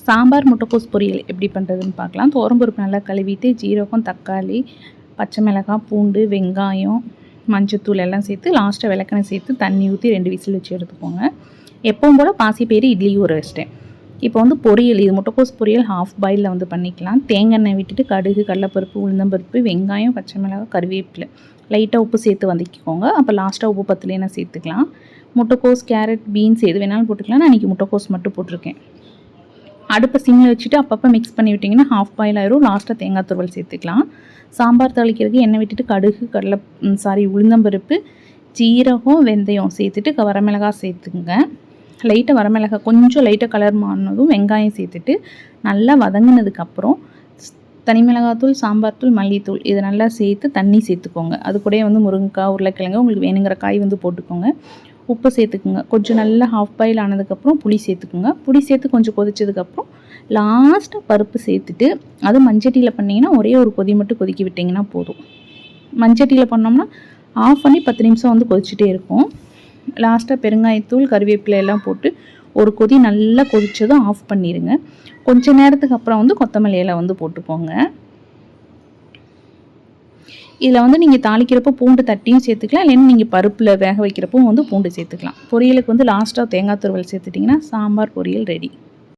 சாம்பார் முட்டைக்கோஸ் பொரியல் எப்படி பண்ணுறதுன்னு பார்க்கலாம். துவரம்பருப்பு நல்லா கழுவிட்டு ஜீரகம், தக்காளி, பச்சை மிளகாய், பூண்டு, வெங்காயம், மஞ்சத்தூள் எல்லாம் சேர்த்து லாஸ்ட்டாக விளக்கெண்ணெய் சேர்த்து தண்ணி ஊற்றி 2 விசில் வச்சு எடுத்துக்கோங்க. எப்பவும் போல் பாசிப்பயிறு இட்லி ஊற வச்சிட்டேன். இப்போ வந்து பொரியல், இது முட்டைக்கோஸ் பொரியல் ஹாஃப் பாயிலில் வந்து பண்ணிக்கலாம். தேங்காய் எண்ணெய் விட்டுட்டு கடுகு, கடலைப்பருப்பு, உளுந்தம்பருப்பு, வெங்காயம், பச்சை மிளகாய், கருவேப்பிலை, லைட்டாக உப்பு சேர்த்து வதக்கிக்கோங்க. அப்போ லாஸ்ட்டாக உப்பு பத்தலைன்னா சேர்த்துக்கலாம். முட்டைக்கோஸ், கேரட், பீன்ஸ் எது வேணாலும் போட்டுக்கலாம். நான் இன்றைக்கி முட்டைக்கோஸ் மட்டும் போட்டிருக்கேன். அடுப்பை சிம்மில் வச்சுட்டு அப்பப்போ மிக்ஸ் பண்ணி விட்டிங்கன்னா ஹாஃப் பாயில் ஆயிரும். லாஸ்ட்டாக தேங்காய் துருவல் சேர்த்துக்கலாம். சாம்பார் தாளிக்கிறதுக்கு எண்ணெய் விட்டுட்டு கடுகு, உளுந்தம்பருப்பு, ஜீரகம், வெந்தயம் சேர்த்துட்டு வரமிளகாய் சேர்த்துங்க. லைட்டாக வரமிளகாய் கொஞ்சம் லைட்டாக கலர் மாறினதும் வெங்காயம் சேர்த்துட்டு நல்லா வதங்கினதுக்கப்புறம் தனி மிளகாத்தூள், சாம்பார் தூள், மல்லித்தூள் இதை நல்லா சேர்த்து தண்ணி சேர்த்துக்கோங்க. அது கூட வந்து முருங்கைக்காய், உருளைக்கிழங்கு உங்களுக்கு வேணுங்கிற காய் வந்து போட்டுக்கோங்க. உப்பு சேர்த்துக்குங்க. கொஞ்சம் நல்லா ஹாஃப் பாயில் ஆனதுக்கப்புறம் புளி சேர்த்துக்குங்க. புளி சேர்த்து கொஞ்சம் கொதிச்சதுக்கப்புறம் லாஸ்ட்டாக பருப்பு சேர்த்துட்டு அது மஞ்சட்டியில் பண்ணிங்கன்னா ஒரே ஒரு கொதி மட்டும் கொதிக்க விட்டிங்கன்னா போதும். மஞ்சட்டியில் பண்ணோம்னா ஆஃப் பண்ணி 10 நிமிஷம் வந்து கொதிச்சுட்டே இருக்கும். லாஸ்ட்டாக பெருங்காயத்தூள், கருவேப்பிலை எல்லாம் போட்டு ஒரு கொதி நல்லா கொதிச்சதும் ஆஃப் பண்ணிடுங்க. கொஞ்சம் நேரத்துக்கு அப்புறம் வந்து கொத்தமல்லி இலை வந்து போட்டுக்கோங்க. இதில் வந்து நீங்கள் தாளிக்கிறப்போ பூண்டு தட்டியும் சேர்த்துக்கலாம், இல்லைன்னா நீங்கள் பருப்பில் வேக வைக்கிறப்போ வந்து பூண்டு சேர்த்துக்கலாம். பொரியலுக்கு வந்து லாஸ்ட்டாக தேங்காய் துருவல் சேர்த்துட்டிங்கன்னா சாம்பார் பொரியல் ரெடி.